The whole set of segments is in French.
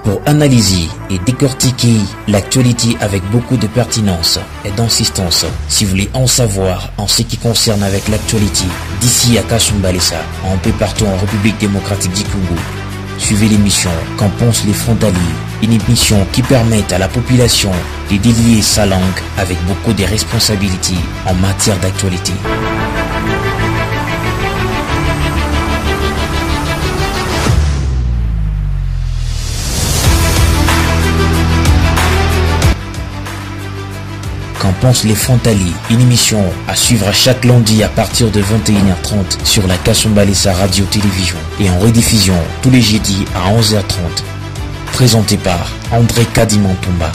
pour analyser et décortiquer l'actualité avec beaucoup de pertinence et d'insistance. Si vous voulez en savoir en ce qui concerne avec l'actualité d'ici à Kasumbalesa, un peu partout en République démocratique du Congo, suivez l'émission Qu'en pensent les frontaliers, une émission qui permet à la population de délier sa langue avec beaucoup de responsabilités en matière d'actualité. Qu'en pensent les frontaliers, une émission à suivre chaque lundi à partir de 21h30 sur la Kasumbalesa Radio-Télévision et en rediffusion tous les jeudis à 11h30. Présenté par André Kadimantumba.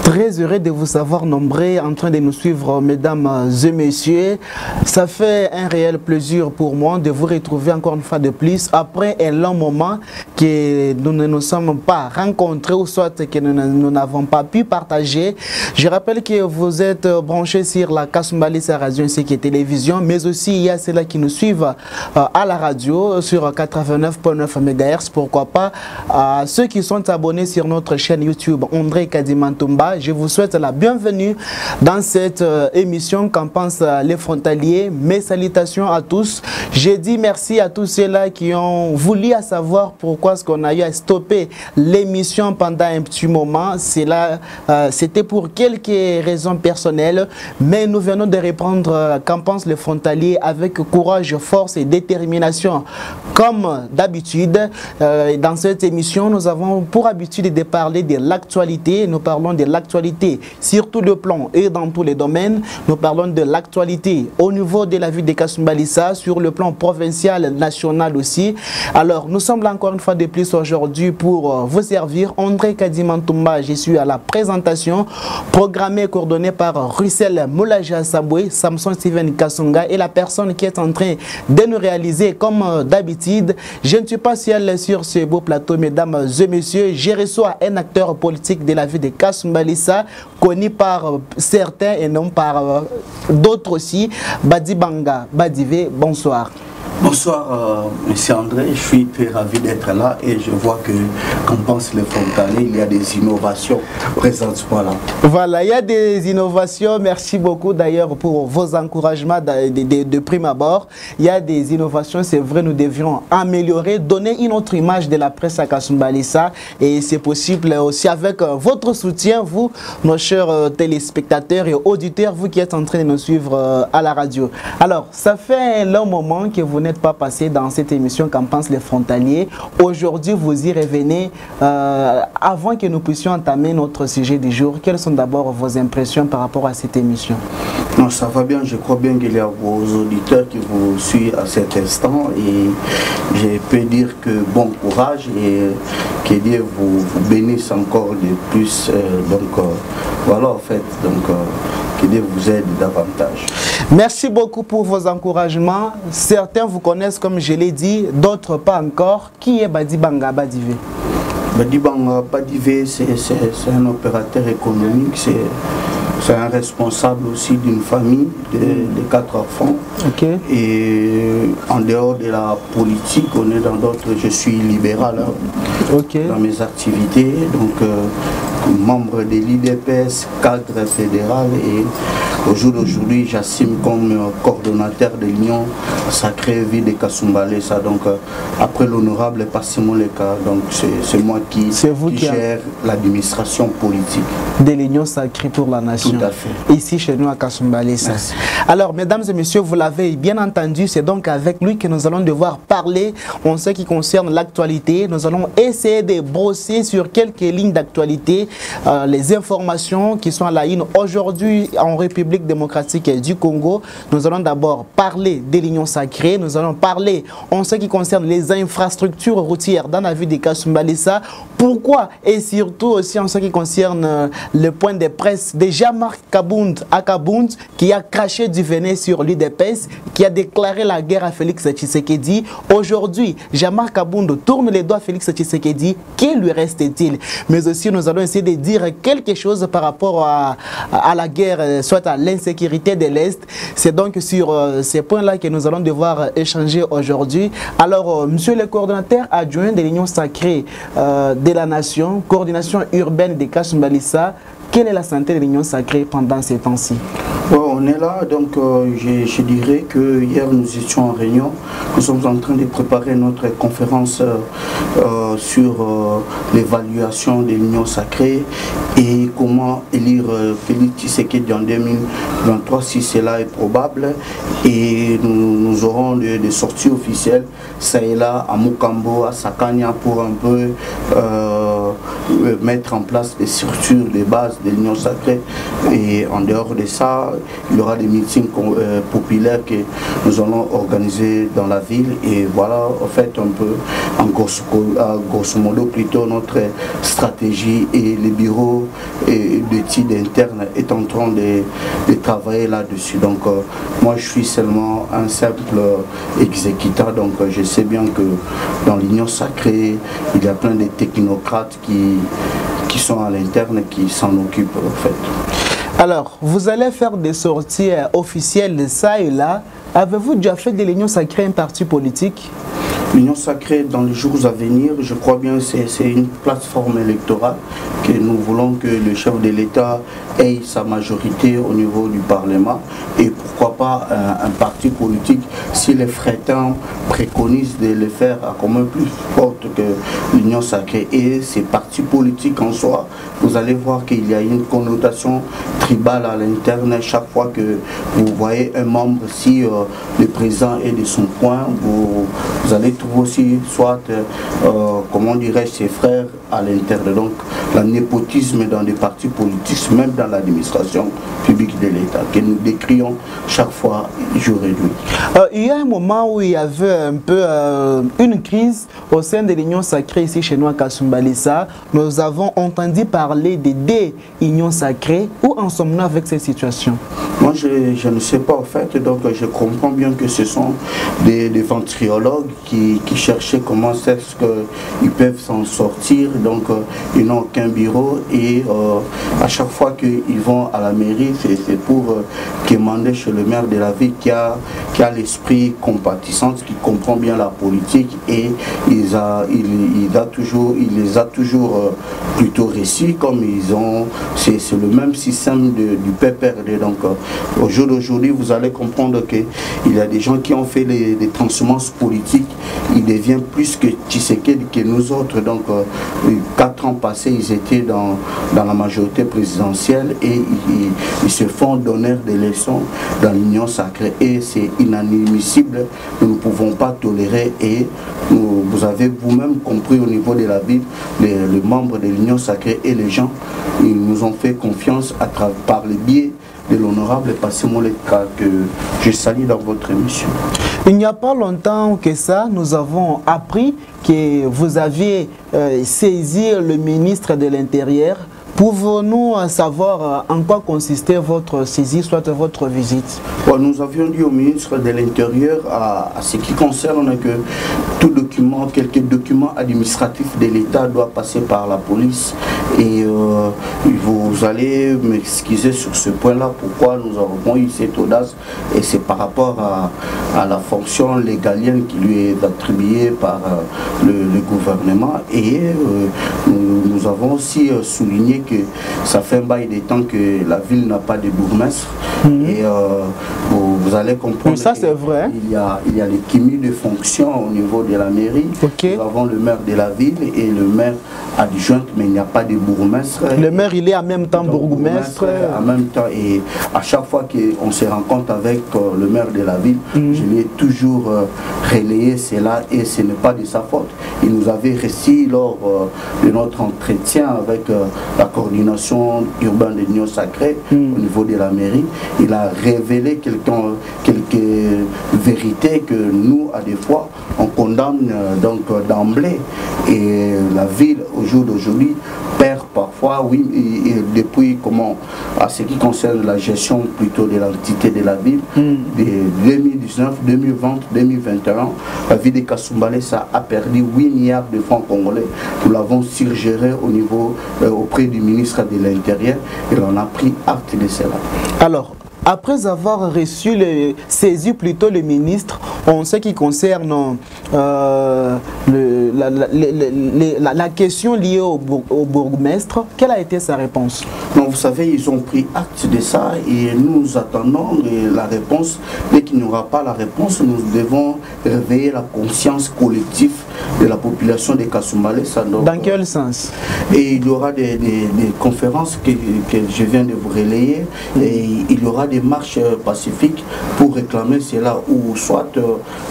Très heureux de vous savoir nombreux en train de nous suivre, mesdames et messieurs. Ça fait un réel plaisir pour moi de vous retrouver encore une fois de plus après un long moment que nous ne nous sommes pas rencontrés ou soit que nous n'avons pas pu partager. Je rappelle que vous êtes branchés sur la Kasumbalesa Radio ainsi que télévision, mais aussi il y a ceux-là qui nous suivent à la radio sur 89.9 MHz. Pourquoi pas à ceux qui sont abonnés sur notre chaîne YouTube André Kadimantumba. Je vous souhaite la bienvenue dans cette émission Qu'en pensent les frontaliers. Mes salutations à tous. J'ai dit merci à tous ceux-là qui ont voulu savoir pourquoi est-ce qu'on a eu à stopper l'émission pendant un petit moment. C'était pour quelques raisons personnelles, mais nous venons de répondre Qu'en pensent les frontaliers avec courage, force et détermination. Comme d'habitude, dans cette émission, nous avons pour habitude de parler de l'actualité. Nous parlons de l'actualité sur tout le plan et dans tous les domaines. Nous parlons de l'actualité au niveau de la ville de Kasumbalesa, sur le plan provincial, national aussi. Alors, nous sommes là encore une fois de plus aujourd'hui pour vous servir. André Kadimantumba, je suis à la présentation, programmée et coordonnée par Russell Moulaja Saboué, Samson Steven Kasonga et la personne qui est en train de nous réaliser comme d'habitude. Je ne suis pas seul sur ce beau plateau, mesdames et messieurs. Je reçois un acteur politique de la ville de Kasumbalesa, connu par certains et non par d'autres aussi. Badibanga Badivé, bonsoir. Bonsoir, monsieur André, je suis très ravi d'être là et je vois que, qu'en pensent les frontaliers, il y a des innovations présentement là. Voilà, il y a des innovations, merci beaucoup d'ailleurs pour vos encouragements de prime abord. Il y a des innovations, c'est vrai, nous devions améliorer, donner une autre image de la presse à Kasumbalesa et c'est possible aussi avec votre soutien, vous, nos chers téléspectateurs et auditeurs, vous qui êtes en train de nous suivre à la radio. Alors, ça fait un long moment que vous n'êtes pas passé dans cette émission Qu'en pensent les frontaliers. Aujourd'hui, vous y revenez. Avant que nous puissions entamer notre sujet du jour, quelles sont d'abord vos impressions par rapport à cette émission? Non, ça va bien. Je crois bien qu'il y a vos auditeurs qui vous suivent à cet instant et je peux dire que bon courage et que Dieu vous bénisse encore de plus. Voilà en fait. Que Dieu vous aide davantage. Merci beaucoup pour vos encouragements. Certains vous connaissent comme je l'ai dit, d'autres pas encore. Qui est Badibanga Badivé? Badibanga Badivé, c'est un opérateur économique, c'est un responsable aussi d'une famille de 4 enfants. Okay. Et en dehors de la politique, on est dans d'autres, je suis libéral okay, dans mes activités, donc membre de l'IDPS, cadre fédéral et au jour d'aujourd'hui, j'assume comme coordonnateur de l'Union Sacrée Vie de Kasumbalesa. Donc, après l'honorable Passimo Leka, donc c'est moi qui gère l'administration politique de l'Union Sacrée pour la Nation. Tout à fait. Ici chez nous à Kasumbalesa. Alors, mesdames et messieurs, vous l'avez bien entendu, c'est donc avec lui que nous allons devoir parler en ce qui concerne l'actualité. Nous allons essayer de brosser sur quelques lignes d'actualité les informations qui sont à la une aujourd'hui en République démocratique du Congo. Nous allons d'abord parler de l'Union Sacrée, nous allons parler en ce qui concerne les infrastructures routières dans la ville de Kasumbalesa. Pourquoi? Et surtout aussi en ce qui concerne le point de presse de Jean-Marc Kabound à Kabound qui a craché du venin sur l'UDPS, qui a déclaré la guerre à Félix Tshisekedi. Aujourd'hui, Jean-Marc Kabound tourne les doigts à Félix Tshisekedi. Que lui reste-t-il? Mais aussi nous allons essayer de dire quelque chose par rapport à la guerre, soit à l'insécurité de l'Est. C'est donc sur ces points-là que nous allons devoir échanger aujourd'hui. Alors, monsieur le coordonnateur adjoint de l'Union sacrée de la Nation, coordination urbaine de Kasumbalesa, quelle est la santé de l'Union sacrée pendant ces temps-ci? On est là, donc je dirais que hier nous étions en réunion. Nous sommes en train de préparer notre conférence sur l'évaluation de l'Union sacrée et comment élire Félix Tshisekedi en 2023 si cela est probable. Et nous aurons des sorties officielles, ça et là, à Mukambo, à Sakania, pour un peu mettre en place des structures, des bases de l'Union sacrée. Et en dehors de ça, il y aura des meetings populaires que nous allons organiser dans la ville. Et voilà, en fait, un peu, grosso modo, plutôt notre stratégie, et les bureaux d'études internes est en train de travailler là-dessus. Donc, moi, je suis seulement un simple exécutant. Donc, je sais bien que dans l'Union sacrée, il y a plein de technocrates qui sont à l'interne, qui s'en occupent, en fait. Alors, vous allez faire des sorties officielles de ça et là. Avez-vous déjà fait de l'Union sacrée un parti politique? L'Union sacrée, dans les jours à venir, je crois bien que c'est une plateforme électorale que nous voulons que le chef de l'État ait sa majorité au niveau du Parlement, et pourquoi pas un parti politique si les frétins préconisent de le faire à commun plus forte que l'Union sacrée. Et ces partis politiques en soi, vous allez voir qu'il y a une connotation tribale à l'interne. Chaque fois que vous voyez un membre, si le président est de son coin, vous allez trouver aussi soit, comment dirais-je, ses frères à l'interne. Donc, le népotisme dans des partis politiques, même dans l'administration publique de l'État, que nous décrions chaque fois jour et nuit. Il y a un moment où il y avait un peu une crise au sein de l'Union sacrée ici chez nous à Kasumbalesa. Nous avons entendu parler des deux unions sacrées. Où en sommes-nous avec cette situation? Moi, je ne sais pas en fait, donc je comprends bien que ce sont des ventriologues qui cherchaient comment est-ce qu'ils peuvent s'en sortir. Donc, ils n'ont aucun bureau, et à chaque fois qu'ils vont à la mairie, c'est pour demander chez le maire de la ville qui a l'esprit compatissant, qui comprend bien la politique, et il les a toujours plutôt réussi, comme ils ont, c'est le même système du PPRD. Donc au jour d'aujourd'hui, vous allez comprendre qu'il y a des gens qui ont fait des transhumances politiques. Ils deviennent plus que Tshisekedi que nous autres. Donc 4 ans passés, ils étaient dans la majorité présidentielle, et ils se font donner des leçons dans l'Union sacrée, et c'est inadmissible. Nous ne pouvons pas tolérer, et vous avez vous-même compris au niveau de la ville, les membres de l'Union sacrée et les gens, ils nous ont fait confiance par le biais de l'honorable Passé Moleka, que je salue dans votre émission. Il n'y a pas longtemps que ça, nous avons appris que vous aviez saisi le ministre de l'Intérieur. Pouvons-nous savoir en quoi consistait votre saisie, soit votre visite? Nous avions dit au ministre de l'Intérieur, à ce qui concerne que tout document, quelques documents administratifs de l'État doit passer par la police. Et vous allez m'excuser sur ce point-là, pourquoi nous avons eu cette audace. Et c'est par rapport à la fonction légalienne qui lui est attribuée par le gouvernement. Et nous avons aussi souligné que ça fait un bail de temps que la ville n'a pas de bourgmestre. Et vous allez comprendre, ça c'est vrai. Il y a les cumuls de fonctions au niveau de la mairie. Nous avons le maire de la ville et le maire adjoint, mais il n'y a pas de bourgmestre. Le maire, il est en même temps bourgmestre. En même temps, et à chaque fois qu'on se rencontre avec le maire de la ville, je lui ai toujours relayé cela, et ce n'est pas de sa faute. Il nous avait réussi lors de notre entretien avec la coordination urbaine de l'Union sacrée au niveau de la mairie. Il a révélé quelques vérités que nous, à des fois, on condamne donc d'emblée. Et la ville, au jour d'aujourd'hui, perd parfois, oui, et depuis à ce qui concerne la gestion plutôt de l'entité de la ville, de 2019, 2020, 2021, la ville de Kasumbalesa a perdu 8 milliards de francs congolais. Nous l'avons surgéré au niveau, auprès du ministre de l'Intérieur, et on a pris acte de cela. Alors, Après avoir saisi plutôt le ministre en ce qui concerne la question liée au bourgmestre, quelle a été sa réponse? Donc vous savez, ils ont pris acte de ça et nous attendons la réponse. Dès qu'il n'y aura pas la réponse, nous devons réveiller la conscience collective de la population de Kasumbalesa. Dans quel sens? Et il y aura des conférences que je viens de vous relayer et il y aura des marches pacifiques pour réclamer cela, ou soit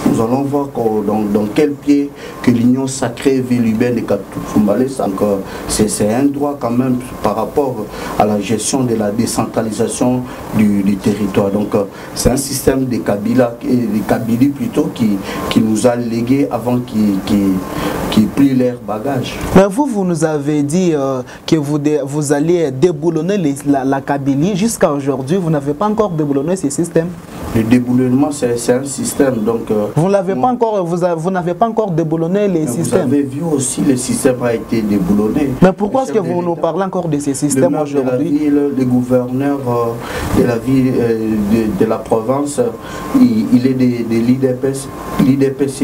nous allons voir dans quel pied que l'Union sacrée ville urbaine de Kasumbalesa. Donc c'est un droit quand même par rapport à la gestion de la décentralisation du territoire. Donc c'est un système de Kabila, de Kabili plutôt, qui nous a légué avant qui plient leurs bagages. Mais vous nous avez dit que vous allez déboulonner la Kabylie. Jusqu'à aujourd'hui, vous n'avez pas encore déboulonné ce système. Le déboulonnement, c'est un système. Donc, vous n'avez pas encore déboulonné les systèmes. Vous avez vu aussi, le système a été déboulonné. Mais pourquoi est-ce que vous nous parlez encore de ces systèmes aujourd'hui? Le gouverneur de la ville, de la province, il est de l'IDPS. L'IDPS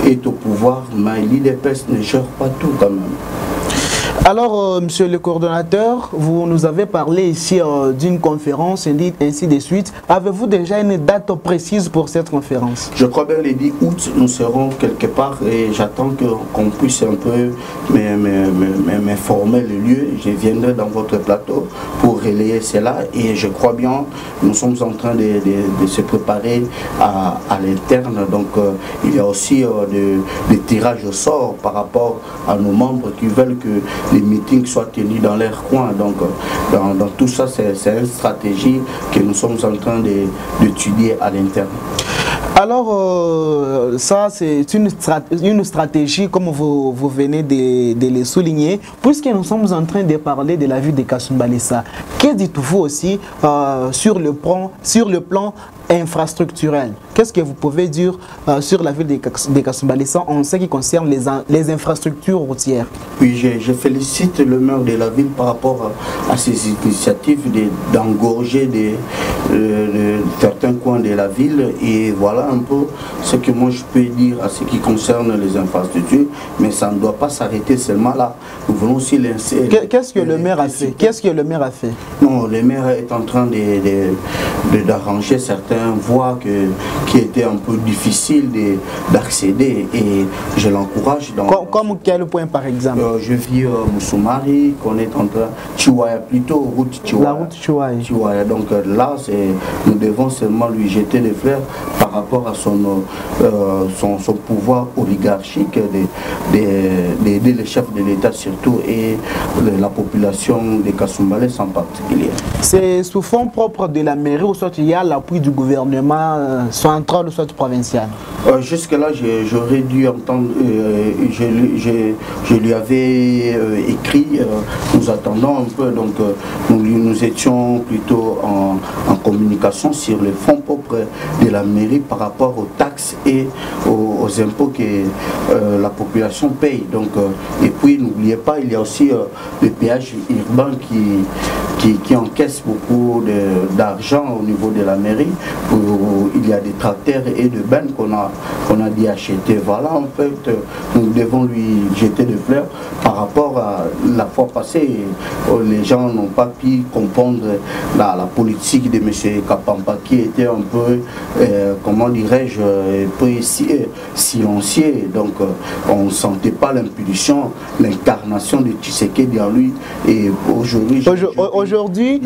est au pouvoir, mais l'IDPS ne gère pas tout quand même. Alors, monsieur le coordonnateur, vous nous avez parlé ici d'une conférence, ainsi de suite. Avez-vous déjà une date précise pour cette conférence? Je crois bien le 10 août, nous serons quelque part et j'attends qu'on puisse un peu m'informer le lieu. Je viendrai dans votre plateau pour relayer cela et je crois bien nous sommes en train de se préparer à l'interne. Donc, il y a aussi des tirages au sort par rapport à nos membres qui veulent que les meetings soient tenus dans leur coin. Donc, dans tout ça, c'est une stratégie que nous sommes en train d'étudier à l'interne. Alors, ça, c'est une stratégie, comme vous venez de le souligner, puisque nous sommes en train de parler de la ville de Kasumbalesa. Que dites-vous aussi sur le plan infrastructurel? Qu'est-ce que vous pouvez dire sur la ville de Kasumbalesa en ce qui concerne les infrastructures routières? Oui, je félicite le maire de la ville par rapport à ces initiatives d'engorger certains coins de la ville. Et voilà un peu ce que moi je peux dire à ce qui concerne les infrastructures, mais ça ne doit pas s'arrêter seulement là. Nous voulons aussi lancer... Qu'est-ce que le maire a fait? Qu'est-ce que le maire a fait? Non, le maire est en train d'arranger certaines voies qui étaient un peu difficiles d'accéder et je l'encourage. Comme quel point par exemple? Je vis Moussoumari, qu'on est en train... Chiwaya plutôt, route Chiwaya. La route Chiwaya. Chiwaya. Donc là, nous devons seulement lui jeter des fleurs par rapport à son pouvoir oligarchique d'aider les chefs de l'État surtout et la population de Kasumbalesa en particulier. C'est sous fonds propres de la mairie ou soit il y a l'appui du gouvernement central ou soit provincial? Jusque-là, j'aurais dû entendre, je lui avais écrit, nous attendons un peu, donc nous étions plutôt en communication sur les fonds propres de la mairie par rapport aux taxes et aux impôts que la population paye. Donc, et puis n'oubliez pas, il y a aussi le péage urbain qui encaisse beaucoup d'argent au niveau de la mairie. Il y a des tracteurs et de bennes qu'on a dit acheter. Voilà, en fait, nous devons lui jeter des fleurs par rapport à la fois passée. Les gens n'ont pas pu comprendre la politique de M. Kapampa qui était un peu, comment dirais-je, silencieux. Donc, on ne sentait pas l'impulsion, l'incarnation de Tshisekedi en lui. Et aujourd'hui,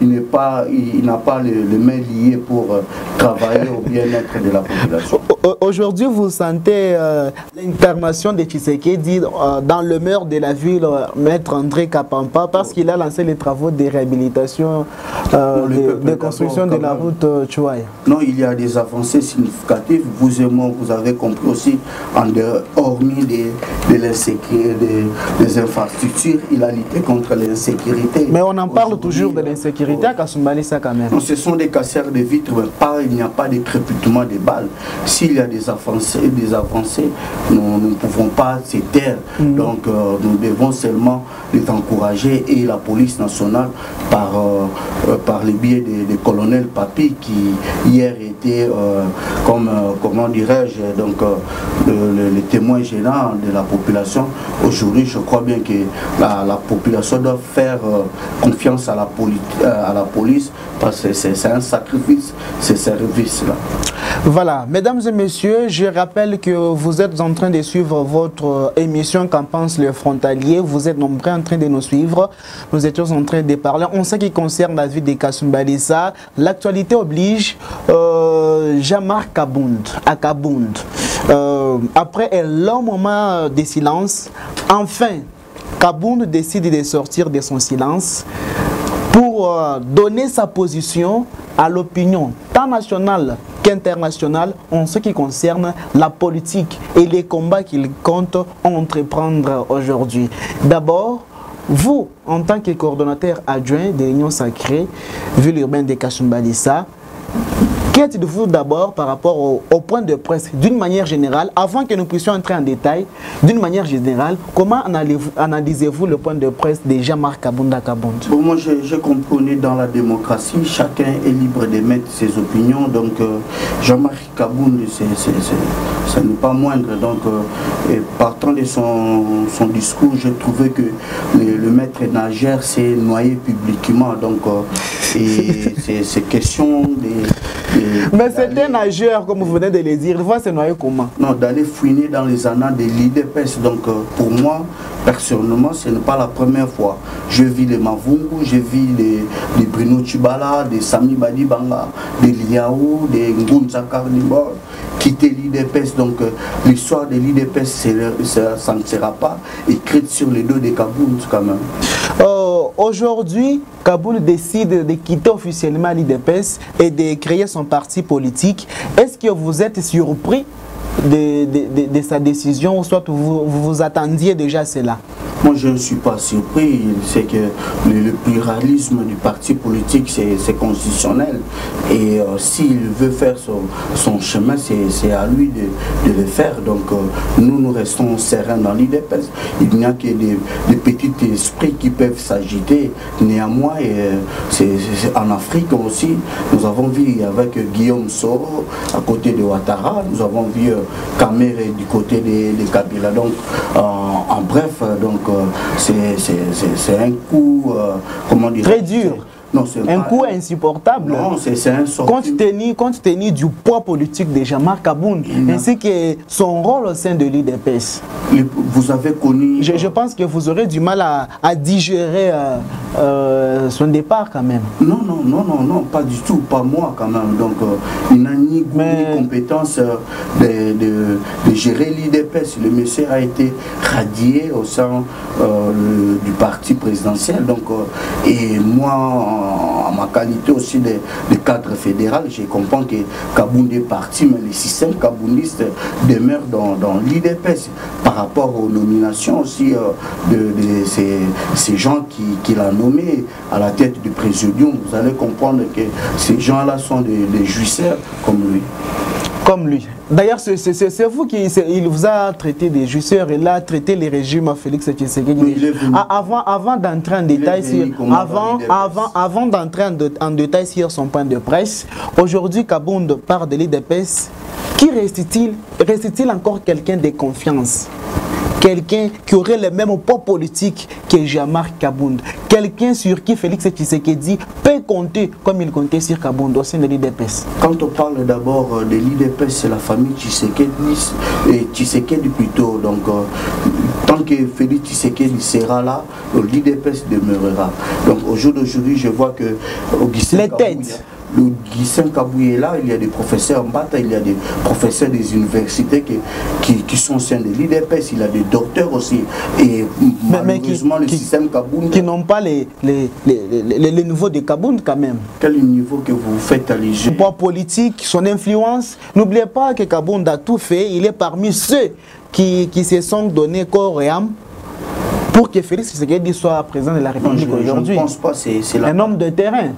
il n'a pas le main lié pour travailler au bien-être de la population. Aujourd'hui, vous sentez l'incarnation de Tshisekedi dans le maire de la ville, Maître André Kapampa, parce qu'il a lancé les travaux de réhabilitation, de construction de la route Chiwaya. Non, il y a des avancées significatives. Vous et moi, vous avez compris aussi, hormis des infrastructures, il a lutté contre l'insécurité. Mais on en parle toujours de l'insécurité à Kasumbalesa quand même. Non, ce sont des casseurs de vitres, mais il n'y a pas de crépitement de balles. Si s'il y a des avancées, nous ne pouvons pas se taire. Donc nous devons seulement les encourager, et la police nationale par le biais des colonels Papi qui hier était comme comment dirais-je, donc les témoins gênants de la population. Aujourd'hui, je crois bien que la population doit faire confiance à la police, parce que c'est un sacrifice, ces services-là. Voilà, mesdames et messieurs, je rappelle que vous êtes en train de suivre votre émission Qu'en pense le frontalier. Vous êtes nombreux en train de nous suivre. Nous étions en train de parler en ce qui concerne la vie de Kassoum Balissa. L'actualité oblige Jean-Marc Kabound. Après un long moment de silence, enfin, Kabound décide de sortir de son silence pour donner sa position à l'opinion tant nationale qu'internationale en ce qui concerne la politique et les combats qu'il compte entreprendre aujourd'hui. D'abord, vous, en tant que coordonnateur adjoint de l'Union Sacrée, ville urbaine de Kassoum Balissa, qu'est-ce que vous d'abord par rapport au point de presse d'une manière générale, avant que nous puissions entrer en détail, d'une manière générale, comment analysez-vous le point de presse de Jean-Marc Kabound? Bon, moi je comprenais dans la démocratie, chacun est libre d'émettre ses opinions, donc Jean-Marc Kabound, ce n'est pas moindre, donc et partant de son discours, j'ai trouvé que le maître nageur s'est noyé publiquement, donc et c'est question mais c'est un nageur, comme vous venez de le dire. Il va se noyer comment? Non, d'aller fouiner dans les annales de l'IDPS. Donc, pour moi, personnellement, ce n'est pas la première fois. Je vis les Mavungu, je vis les Bruno Tchibala, des Sami Badibanga, des Liao, des Ngunza Karnibor, quitter l'IDPS. Donc, l'histoire de l'IDPS, ça ne sera pas écrite sur les dos des Kabound, quand même. Aujourd'hui, Kabound décide de quitter officiellement l'IDPS et de créer son parti politique. Est-ce que vous êtes surpris de sa décision, ou soit vous attendiez déjà cela? Moi, je ne suis pas surpris. C'est que le pluralisme du parti politique, c'est constitutionnel. Et s'il veut faire son chemin, c'est à lui de le faire. Donc, nous restons sereins dans l'IDPS. Il n'y a que des petits esprits qui peuvent s'agiter. Néanmoins, en Afrique aussi, nous avons vu avec Guillaume Soro à côté de Ouattara, nous avons vu Kamere du côté de Kabila. Donc, en bref, donc c'est un coup, comment dire, très dur. Non, un coup insupportable. Non, c'est un compte tenu du poids politique de Jean-Marc Kabound, ainsi que son rôle au sein de l'IDPS. Vous avez connu... Je pense que vous aurez du mal à digérer son départ quand même. Non, pas du tout, pas moi quand même. Donc, il n'a ni goût ni compétence de gérer l'IDPS. Le monsieur a été radié au sein du parti présidentiel. Donc, et moi, en ma qualité aussi de cadre fédéral, je comprends que Kabound est parti, mais le système kaboundiste demeure dans l'IDPS par rapport aux nominations aussi de ces gens qu'il a nommés à la tête du présidium. Vous allez comprendre que ces gens-là sont des jouisseurs comme lui. Comme lui. D'ailleurs, c'est vous il vous a traité des jouisseurs, il a traité les régimes Félix Tshisekedi. Avant d'entrer en détail en détail sur son point de presse, aujourd'hui Kabound part de l'IDPS. Qui reste-t-il encore quelqu'un de confiance? Quelqu'un qui aurait le même poids politique que Jean-Marc Kabound. Quelqu'un sur qui Félix Tshisekedi peut compter comme il comptait sur Kabound au sein de l'IDPS. Quand on parle d'abord de l'IDPS, c'est la famille Tshisekedi plutôt. Donc, tant que Félix Tshisekedi sera là, l'IDPS demeurera. Donc, au jour d'aujourd'hui, je vois que les têtes. Le Guissin Kabouye est là, il y a des professeurs en Mbata, il y a des professeurs des universités qui sont au sein de l'IDPS, il y a des docteurs aussi. Et malheureusement, le système Kabound... Qui n'ont pas les niveaux de Kabound quand même. Quel niveau que vous faites alléger? Son poids politique, son influence. N'oubliez pas que Kabound a tout fait, il est parmi ceux qui se sont donnés corps et âme pour que Félix Tshisekedi soit président de la République aujourd'hui. Je ne pense pas, c'est un homme de terrain,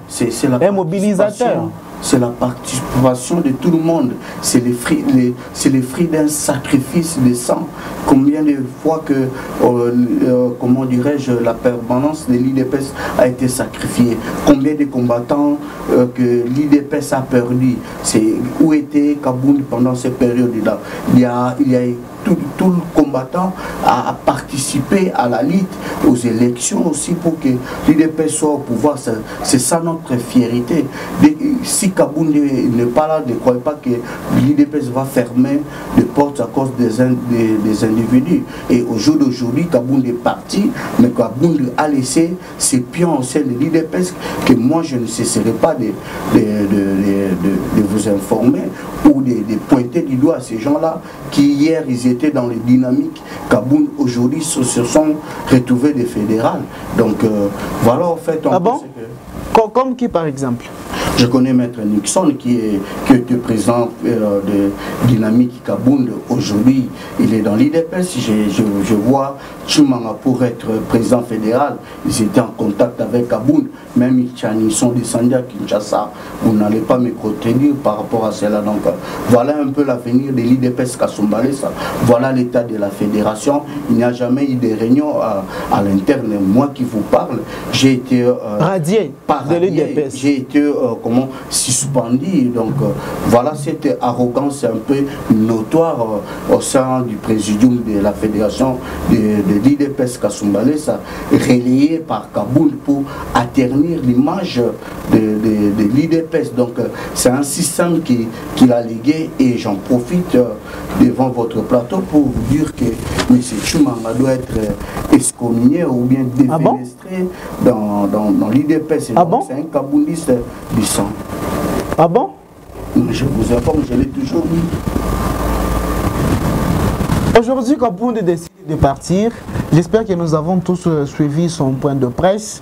un mobilisateur. c'est la participation de tout le monde. C'est les fruits d'un sacrifice de sang. Combien de fois que, comment dirais-je, la permanence de l'IDPS a été sacrifiée. Combien de combattants que l'IDPS a perdu. Où était Kabound pendant cette période-là? Il y a tout le combattant a participé à la lutte, aux élections aussi pour que l'IDPS soit au pouvoir. C'est ça notre fierté. Si Kabound n'est pas là, ne croyez pas que l'IDPS va fermer les portes à cause des individus. Et au jour d'aujourd'hui, Kabound est parti, mais Kabound a laissé ses pions au sein de l'IDPS que moi je ne cesserai pas de vous informer ou de pointer du doigt à ces gens-là qui hier ils étaient dans les dynamiques. Kabound aujourd'hui se sont retrouvés des fédérales. Donc voilà en fait. Comme qui par exemple? Je connais Maître Nixon qui était président de Dynamique Kabound. Aujourd'hui, il est dans l'IDPS. Je vois Chumanga pour être président fédéral. Ils étaient en contact avec Kabound. Même ils sont descendus à Kinshasa. Vous n'allez pas me contredire par rapport à cela. Donc voilà un peu l'avenir de l'IDPS Kasumbalesa. Voilà l'état de la fédération. Il n'y a jamais eu de réunion à l'interne. Moi qui vous parle, j'ai été radié de l'IDPS. J'ai été suspendu. Donc voilà cette arrogance un peu notoire au sein du présidium de la fédération de l'IDPS Kasumbalesa, relayée par Kabound pour atternir l'image de l'IDPS. Donc c'est un système qu'il a légué et j'en profite devant votre plateau pour vous dire que M. Chumanga doit être excommunié ou bien défenestré dans l'IDPS. C'est un kaboundiste du sang. Ah bon? Je vous informe, je l'ai toujours dit. Aujourd'hui, Kabound décide de partir. J'espère que nous avons tous suivi son point de presse.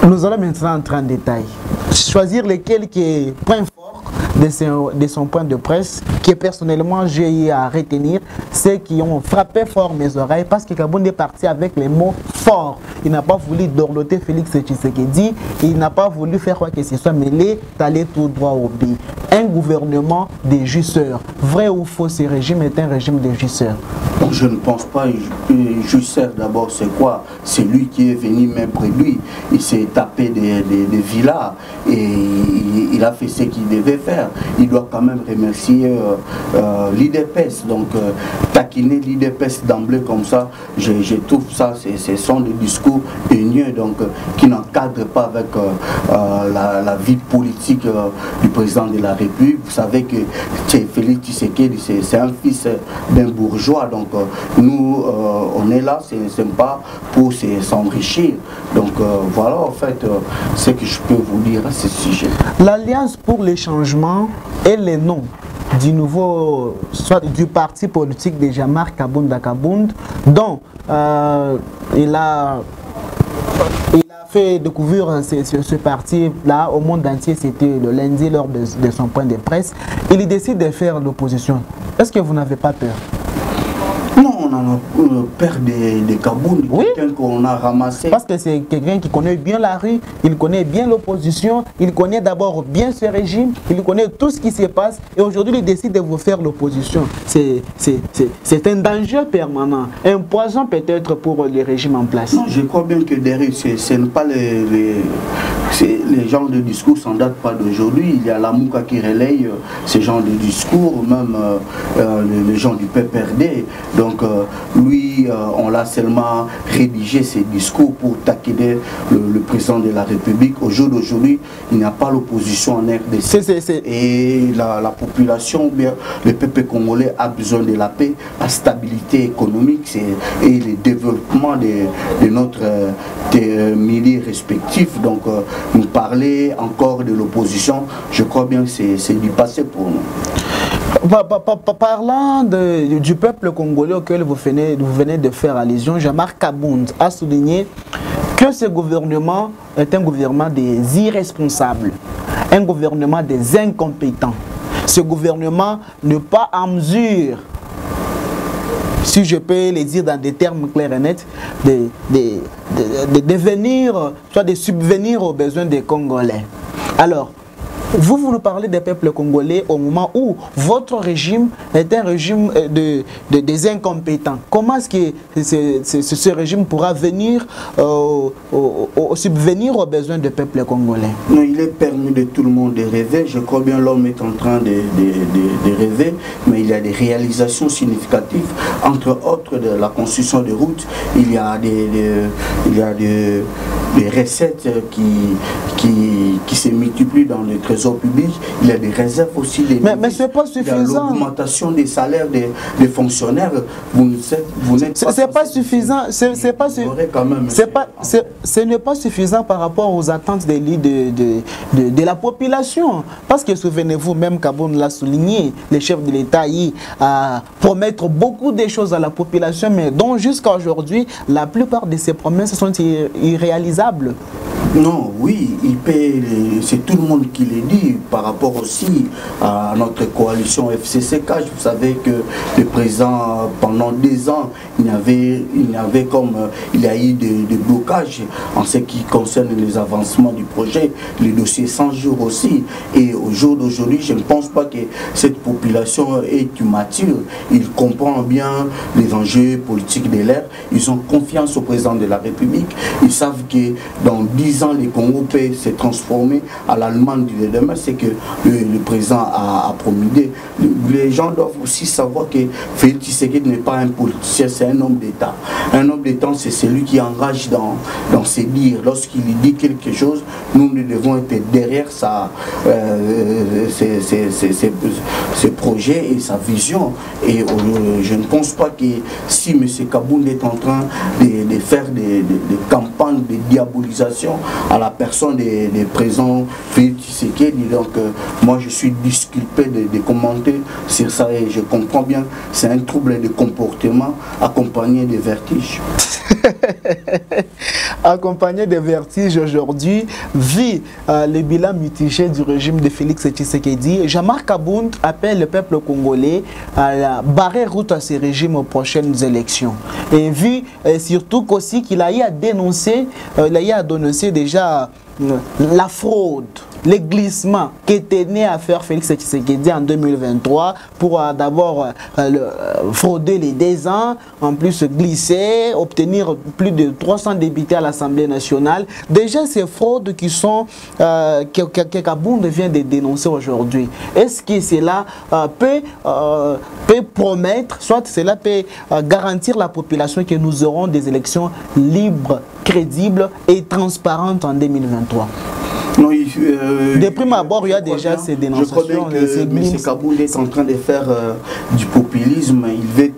Nous allons maintenant entrer en détail. Choisir lesquels qui est point fort de son point de presse, que personnellement j'ai eu à retenir, ceux qui ont frappé fort mes oreilles, parce que Kabound est parti avec les mots forts. Il n'a pas voulu dorloter Félix Tshisekedi, il n'a pas voulu faire quoi que ce soit, mais il est allé tout droit au but. Un gouvernement des justeurs. Vrai ou faux, ce régime est un régime des justeurs? Je ne pense pas. Justeur d'abord, c'est quoi? C'est lui qui est venu même près de lui. Il s'est tapé des villas et il a fait ce qu'il devait faire. Il doit quand même remercier l'IDPS. Donc taquiner l'IDPS d'emblée comme ça, je trouve ça, ce sont des discours haineux, donc qui n'encadrent pas avec la vie politique du président de la République. Vous savez que Félix Tshisekedi, c'est un fils d'un bourgeois. Donc nous, on est là, c'est pas pour s'enrichir. Donc voilà en fait ce que je peux vous dire à ce sujet. L'Alliance pour les changements et les noms du nouveau, soit du parti politique de Jean-Marc Kabound Kabound, dont il a fait découvrir ce parti-là au monde entier, c'était le lundi lors de son point de presse. Il décide de faire l'opposition. Est-ce que vous n'avez pas peur? Non, on a peur de Kabound, oui, quelqu'un qu'on a ramassé. Parce que c'est quelqu'un qui connaît bien la rue, il connaît bien l'opposition, il connaît d'abord bien ce régime, il connaît tout ce qui se passe et aujourd'hui il décide de vous faire l'opposition. C'est un danger permanent, un poison peut-être pour les régimes en place. Non, je crois bien que derrière, ce n'est pas les genres de discours, ça ne date pas d'aujourd'hui. Il y a la Mouka qui relaye ces genres de discours, même les gens du PPRD. Donc lui, on l'a seulement rédigé ses discours pour taquiner le président de la République. Au jour d'aujourd'hui, il n'y a pas l'opposition en RDC. Et la population, bien, le peuple congolais a besoin de la paix, la stabilité économique et le développement de notre milieu respectif. Donc nous parler encore de l'opposition, je crois bien que c'est du passé pour nous. Parlant du peuple congolais auquel vous venez de faire allusion, Jean-Marc Kabound a souligné que ce gouvernement est un gouvernement des irresponsables, un gouvernement des incompétents. Ce gouvernement n'est pas en mesure, si je peux les dire dans des termes clairs et nets, de devenir, soit de subvenir aux besoins des Congolais. Alors, Vous nous parlez des peuples congolais au moment où votre régime est un régime des incompétents. Comment est-ce que ce régime pourra venir subvenir aux besoins des peuples congolais? Non, il est permis de tout le monde de rêver. Je crois bien l'homme est en train de rêver, mais il y a des réalisations significatives. Entre autres, de la construction de routes, il y a des recettes qui se multiplient dans le trésor public. Il y a des réserves aussi. Mais ce n'est pas suffisant. L'augmentation des salaires des fonctionnaires, vous n'êtes pas... C'est pas suffisant. Ce n'est pas suffisant par rapport aux attentes de la population. Parce que souvenez-vous, même Kaboun l'a souligné, les chefs de l'État promettent beaucoup de choses à la population, mais dont jusqu'à aujourd'hui, la plupart de ces promesses sont irréalisables. Non, oui, c'est tout le monde qui le dit par rapport aussi à notre coalition FCCK. Vous savez que le président, pendant 2 ans, il y a eu des blocages en ce qui concerne les avancements du projet, les dossiers 100 jours aussi. Et au jour d'aujourd'hui, je ne pense pas que cette population est mature. Ils comprennent bien les enjeux politiques de l'ère. Ils ont confiance au président de la République. Ils savent que dans 10 ans, les Congo peut se transformer à l'Allemagne de demain. C'est que le président a promulgué. Les gens doivent aussi savoir que Félix Tshisekedi n'est pas un politicien, c'est un homme d'État. Un homme d'État, c'est celui qui engage dans ses dires. Lorsqu'il dit quelque chose, nous devons être derrière ses projets et sa vision. Et je ne pense pas que si M. Kabound est en train de faire des campagnes de diabolisation à la personne des présents Félix Tshisekedi, donc moi je suis disculpé de commenter sur ça et je comprends bien, c'est un trouble de comportement accompagné de vertiges. Accompagné de vertiges aujourd'hui, vu le bilan mitigé du régime de Félix Tshisekedi, Jean-Marc Kabound appelle le peuple congolais à barrer route à ces régimes aux prochaines élections. Et vu surtout qu'aussi qu'il a eu à dénoncer, déjà la fraude, les glissements qu'était né à faire Félix Tshisekedi en 2023 pour d'abord frauder les 2 ans, en plus glisser, obtenir plus de 300 députés à l'Assemblée nationale. Déjà ces fraudes qui sont que Kabound vient de dénoncer aujourd'hui. Est-ce que cela peut promettre, soit cela peut garantir la population que nous aurons des élections libres, crédibles et transparentes en 2023? Non, de prime abord, il y a déjà ces dénonciations. Je crois bien que M. Kabound est en train de faire du populisme. Il veut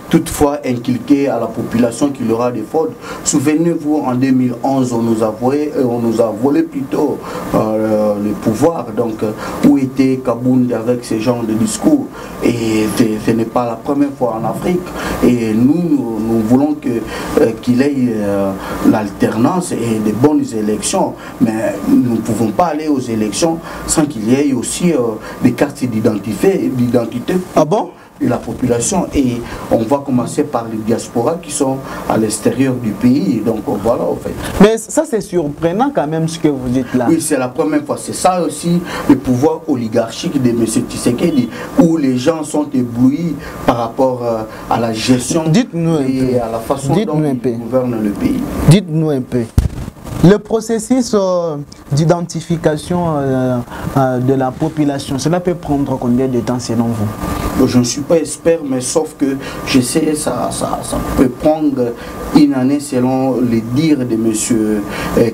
toutefois inculquer à la population qu'il y aura des fraudes. Souvenez-vous, en 2011, on nous a volé plutôt le pouvoir. Donc, où était Kabound avec ce genre de discours? Et ce n'est pas la première fois en Afrique. Et nous voulons qu'il ait l'alternance et de bonnes élections. Mais nous ne pouvons pas aller aux élections sans qu'il y ait aussi des cartes d'identité de la population. Et on va commencer par les diasporas qui sont à l'extérieur du pays. Donc voilà, en fait. Mais ça, c'est surprenant quand même ce que vous dites là. Oui, c'est la première fois. C'est ça aussi le pouvoir oligarchique de M. Tshisekedi, où les gens sont éblouis par rapport à la gestion et à la façon dont ils gouvernent le pays. Dites-nous un peu. Le processus d'identification de la population, cela peut prendre combien de temps selon vous? Je ne suis pas expert, mais sauf que je sais ça peut prendre 1 année selon les dires de M.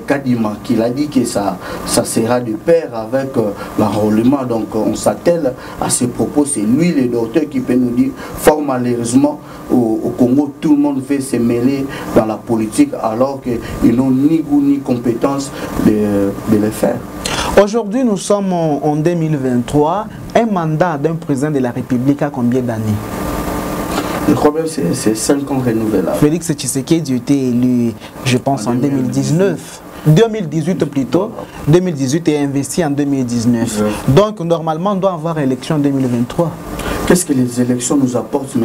Kadima, qui a dit que ça sera de pair avec l'enrôlement. Donc on s'attelle à ces propos. C'est lui le docteur qui peut nous dire fort malheureusement au Congo, tout le monde veut se mêler dans la politique alors qu'ils n'ont ni goût ni compétence de le faire. Aujourd'hui, nous sommes en 2023. Un mandat d'un président de la République a combien d'années? Le problème, c'est 5 ans renouvelables. Félix Tshisekedi a été élu, je pense, en 2019. 2018 plutôt. 2018 et investi en 2019. Donc, normalement, on doit avoir élection en 2023. qu'est-ce que les élections nous apportent, M.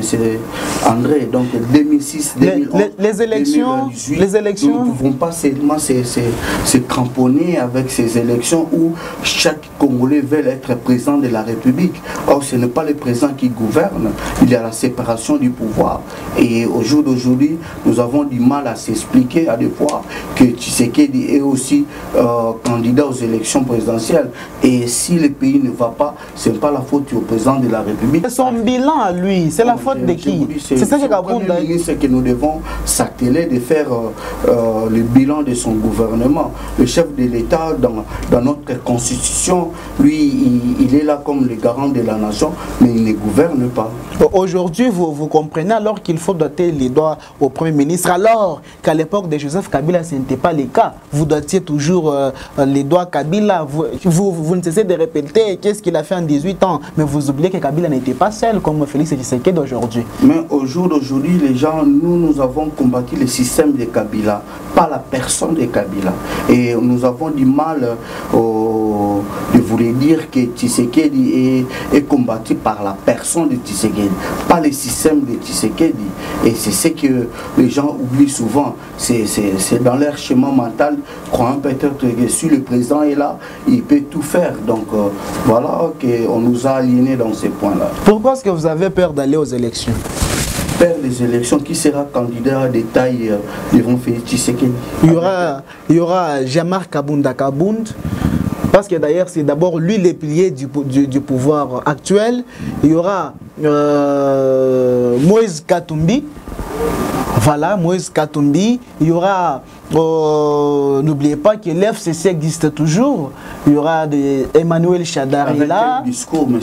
André? Donc 2006, 2011, les élections, 2018, nous ne pouvons pas seulement se cramponner avec ces élections où chaque Congolais veut être président de la République. Or, ce n'est pas le président qui gouverne, il y a la séparation du pouvoir. Et au jour d'aujourd'hui, nous avons du mal à s'expliquer à des fois que Tshisekedi est aussi candidat aux élections présidentielles. Et si le pays ne va pas, ce n'est pas la faute au président de la République. C'est son bilan à lui, c'est la faute de qui? C'est ça que le ministre que nous devons s'atteler de faire le bilan de son gouvernement. Le chef de l'État, dans notre constitution, lui, il est là comme le garant de la nation, mais il ne gouverne pas. Aujourd'hui, vous comprenez alors qu'il faut doter les doigts au Premier ministre, alors qu'à l'époque de Joseph Kabila, ce n'était pas le cas. Vous dotiez toujours les doigts Kabila. Vous ne cessez de répéter qu'est-ce qu'il a fait en 18 ans, mais vous oubliez que Kabila n'était pas seul comme Félix Tshisekedi d'aujourd'hui. Mais au jour d'aujourd'hui, les gens, nous avons combattu le système de Kabila, pas la personne de Kabila. Et nous avons du mal de vouloir dire que Tshisekedi est combattu par la personne de Tshisekedi, pas le système de Tshisekedi. Et c'est ce que les gens oublient souvent. C'est dans leur schéma mental, croyant peut-être que si le président est là, il peut tout faire. Donc voilà qu'on nous a aliénés dans ces points-là. Pourquoi est-ce que vous avez peur d'aller aux élections? Perdre les élections, qui sera candidat de taille devant Félix Tshisekedi? Il y aura Jean-Marc Kabunda Kabound, parce que d'ailleurs c'est d'abord lui le pilier du pouvoir actuel. Il y aura Moïse Katumbi. Voilà, Moïse Katumbi. Il y aura, n'oubliez pas que l'FCC existe toujours. Il y aura Emmanuel Chadari là. Avec quel discours, M.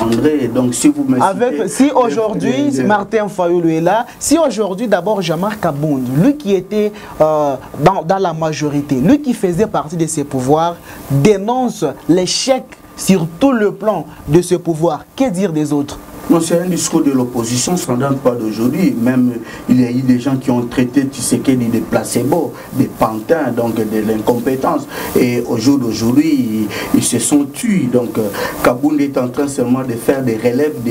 André? Donc si vous me citez, si aujourd'hui Martin Fayoulou est là, si aujourd'hui d'abord Jean-Marc Kabound, lui qui était dans la majorité, lui qui faisait partie de ses pouvoirs, dénonce l'échec sur tout le plan de ce pouvoir, que dire des autres? Non, c'est un discours de l'opposition, ça ne date pas d'aujourd'hui. Même il y a eu des gens qui ont traité Tshisekedi de placebo, des pantins, donc de l'incompétence. Et au jour d'aujourd'hui, ils se sont tués. Donc Kabound est en train seulement de faire des relèves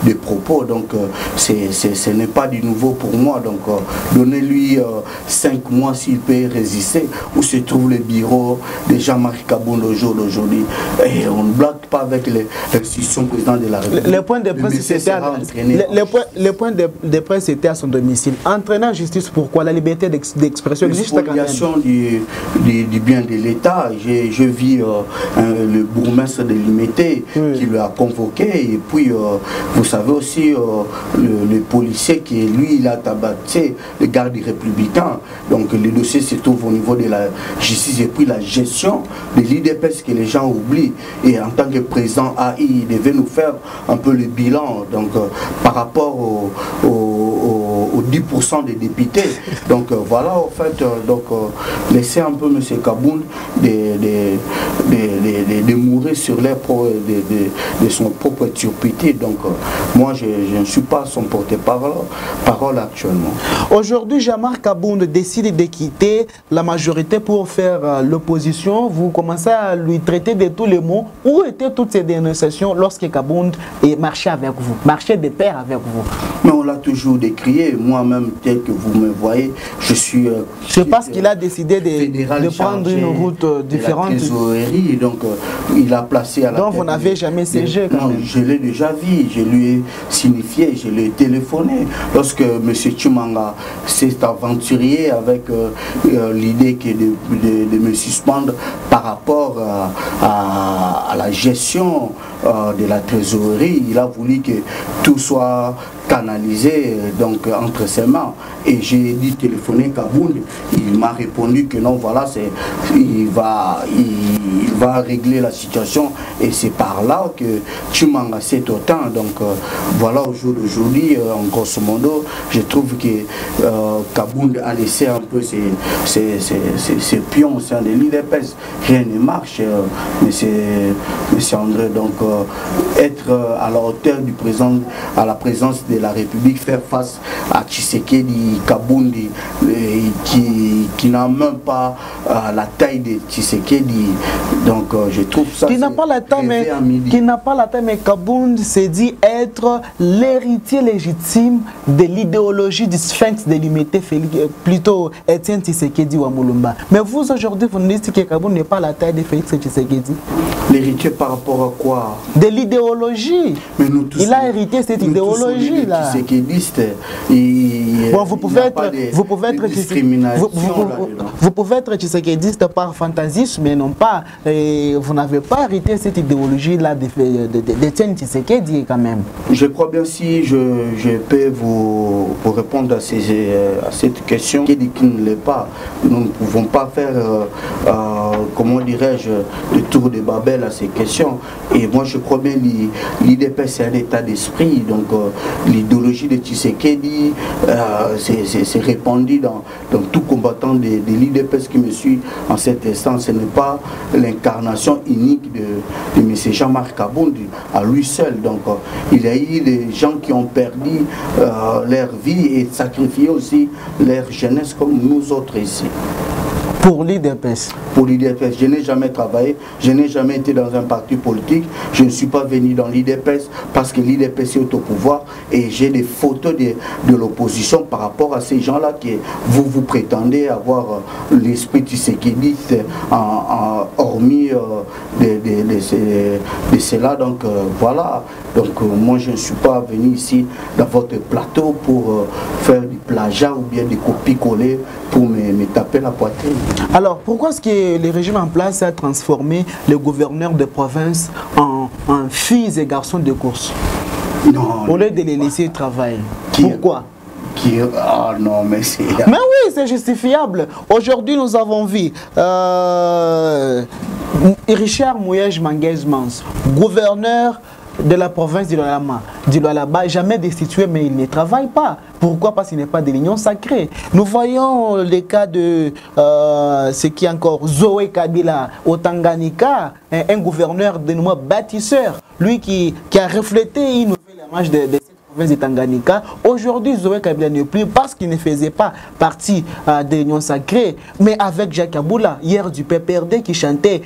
des propos. Donc ce n'est pas du nouveau pour moi. Donc donnez-lui 5 mois s'il peut résister. Où se trouve le bureau de Jean-Marc Kabound au jour d'aujourd'hui? Et on ne blague pas avec l'institution présidente de la République. Le point de presse, le point de presse était à son domicile. Entraînant en justice, pourquoi? La liberté d'expression existe quand même. Du bien de l'État. Je vis le bourgmestre de Limité qui lui a convoqué. Et puis, vous savez aussi, le policier qui, lui, il a tabassé le garde républicain. Donc, le dossier se trouve au niveau de la justice et puis la gestion de l'IDPS que les gens oublient. Et en tant que président AI, il devait nous faire un peu le bilan. Donc par rapport aux 10% des députés. Donc voilà, en fait, laisser un peu M. Kabound de mourir sur l'air de son propre turpitude. Donc moi, je ne suis pas son porte-parole actuellement. Aujourd'hui, Jean-Marc Kabound décide de quitter la majorité pour faire l'opposition. Vous commencez à lui traiter de tous les mots. Où étaient toutes ces dénonciations lorsque Kabound marchait avec vous, marchait de pair avec vous? Mais on l'a toujours décrié. Moi-même, tel que vous me voyez, je suis... c'est parce qu'il a décidé de prendre une route différente. Donc il a placé à la donc vous n'avez jamais siégé quand même. Je l'ai déjà vu, je lui ai signifié, je lui ai téléphoné. Lorsque M. Tshimanga s'est aventurier avec l'idée de me suspendre par rapport à la gestion de la trésorerie, il a voulu que tout soit canalisé donc entre ses mains. Et j'ai dit téléphoner Kabound, il m'a répondu que non, voilà, il va régler la situation et c'est par là que Tshimanga s'est autant. Donc voilà, au jour d'aujourd'hui, en grosso modo, je trouve que Kabound a laissé un peu ses pions au sein de l'IDPS. Rien ne marche, monsieur André. Donc être à la hauteur du président, à la présence de la République, faire face à Tshisekedi, Kabound qui n'a même pas la taille de Tshisekedi. Donc je trouve ça... Qui n'a pas la taille, mais Kabound s'est dit être l'héritier légitime de l'idéologie du sphinx de l'humanité, plutôt Étienne Tshisekedi Wamulumba. Mais vous aujourd'hui, vous nous dites que Kabound n'est pas la taille de Félix Tshisekedi. L'héritier par rapport à quoi? De l'idéologie. Il a hérité cette idéologie-là. Bon, vous pouvez être tshisekédiste par fantasisme, mais non pas. Vous n'avez pas hérité cette idéologie-là d'Étienne Tshisekedi quand même. Je crois bien si je peux vous répondre à cette question qui dit qu'il ne l'est pas. Nous ne pouvons pas faire, comment dirais-je, le tour de Babel à ces questions. Et moi je crois bien l'IDPS c'est un état d'esprit. Donc l'idéologie de Tshisekedi c'est répandu dans tout combattant de l'IDPS qui me suit en cet instant. Ce n'est pas l'incarnation unique de M. Jean-Marc Kabound à lui seul. Donc il y a eu des gens qui ont perdu leur vie et sacrifié aussi leur jeunesse comme nous autres ici. Pour l'IDPS. Pour l'IDPS. Je n'ai jamais travaillé, je n'ai jamais été dans un parti politique, je ne suis pas venu dans l'IDPS parce que l'IDPS est au pouvoir et j'ai des photos de l'opposition par rapport à ces gens-là que vous prétendez avoir l'esprit tshisékédiste hormis de cela. Donc voilà. Donc moi je ne suis pas venu ici dans votre plateau pour faire du plagiat ou bien des copies-coller pour me taper la poitrine. Alors, pourquoi est-ce que le régime en place a transformé les gouverneurs de province en filles et garçons de course? Non. Au lieu de les laisser travailler. Pourquoi? Ah non, mais c'est... Mais oui, c'est justifiable. Aujourd'hui, nous avons vu Richard Mouyej Manguez-Mans, gouverneur de la province du Lualaba, jamais destitué, mais il ne travaille pas. Pourquoi? Parce qu'il n'est pas de l'union sacrée. Nous voyons les cas de ce qui est encore Zoé Kabila au Tanganyika, un gouverneur de nom bâtisseur, lui qui a reflété une nouvelle image de cette province de Tanganyika. Aujourd'hui, Zoé Kabila n'est plus parce qu'il ne faisait pas partie de l'union sacrée, mais avec Jacques Aboula, hier du PPRD qui chantait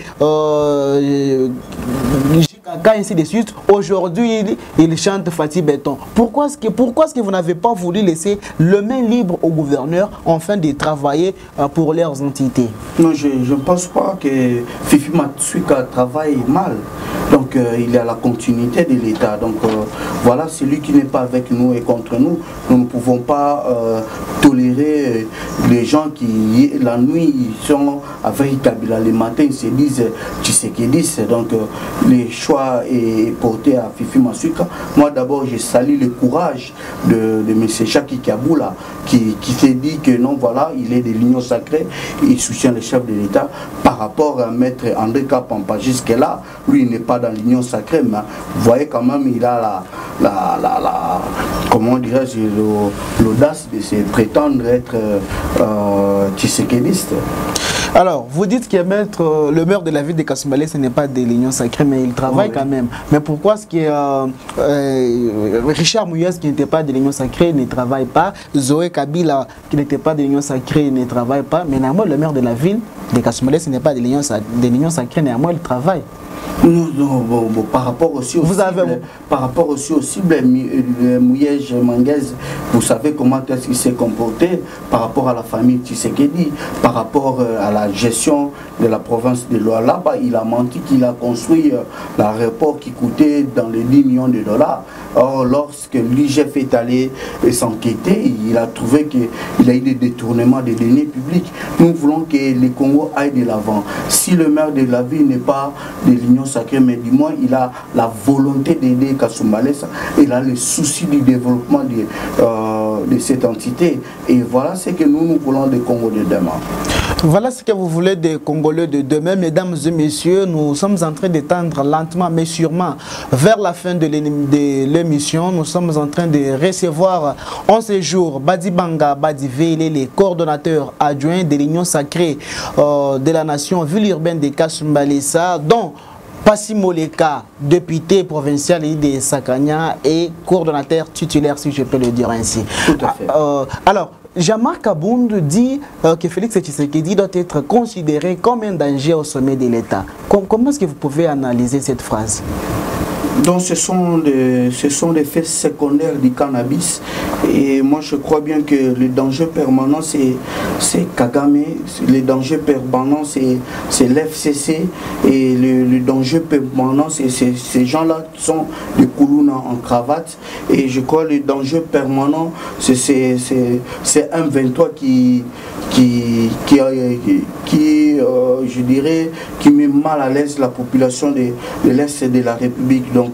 ainsi de suite. Aujourd'hui, il chante Fatih Béton. Pourquoi est-ce que vous n'avez pas voulu laisser le main libre au gouverneur afin de travailler pour leurs entités? Non, je ne pense pas que Fifi Matsuika travaille mal. Donc il y a la continuité de l'État. Donc voilà, celui qui n'est pas avec nous et contre nous, nous ne pouvons pas tolérer les gens qui la nuit ils sont avec Kabila, le matin ils se disent tshisékédistes. Donc les choix est porté à Fifi Matsuika. Moi d'abord je salue le courage de M. Chaki Kaboula qui s'est dit que non, voilà, il est de l'union sacrée, il soutient le chef de l'État par rapport à Maître André Kapampa. Jusque là, lui il n'est pas dans l'union sacrée, mais vous voyez quand même il a comment dirais-je, l'audace de se prétendre être tshisékédiste. Alors, vous dites que le maire de la ville de Kasumbalé, ce n'est pas de l'union sacrée, mais il travaille quand même. Mais pourquoi est-ce que Richard Mouyez, qui n'était pas de l'union sacrée, ne travaille pas? Zoé Kabila, qui n'était pas de l'union sacrée, ne travaille pas. Mais néanmoins, le maire de la ville de Kasumbalé, ce n'est pas de l'union sacrée, néanmoins, il travaille. Non, par rapport aussi au cible Mouyej Manguez, vous savez comment est-ce qu'il s'est comporté par rapport à la famille Tshisekedi, par rapport à la gestion de la province de Lualaba. Il a menti qu'il a construit l'aéroport qui coûtait dans les 10 millions de dollars. Or, lorsque l'IGF est allé s'enquêter, il a trouvé qu'il y a eu des détournements des deniers publics. Nous voulons que le Congo aille de l'avant. Si le maire de la ville n'est pas de l'union sacrée, mais du moins il a la volonté d'aider Kasumbalé, il a le souci du développement de cette entité. Et voilà ce que nous voulons des Congo de demain. Voilà ce que vous voulez des Congolais de demain, mesdames et messieurs. Nous sommes en train de tendre lentement mais sûrement vers la fin de l'émission. Nous sommes en train de recevoir en ce jour Badibanga Badivele, les coordonnateurs adjoints de l'Union sacrée de la nation ville urbaine de Kasumbalesa, dont Passi Moleka, député provincial de Sakanya et coordonnateur titulaire, si je peux le dire ainsi. Tout à fait. Alors, Jean-Marc Kabound dit que Félix Tshisekedi doit être considéré comme un danger au sommet de l'État. Comment est-ce que vous pouvez analyser cette phrase? Donc ce sont des faits secondaires du cannabis, et moi je crois bien que le danger permanent c'est Kagame, le danger permanent c'est l'FCC, et le danger permanent c'est ces gens-là qui sont des Koulouna en cravate, et je crois que le danger permanent c'est M23 qui je dirais, qui met mal à l'aise la population de l'Est de la République. Donc,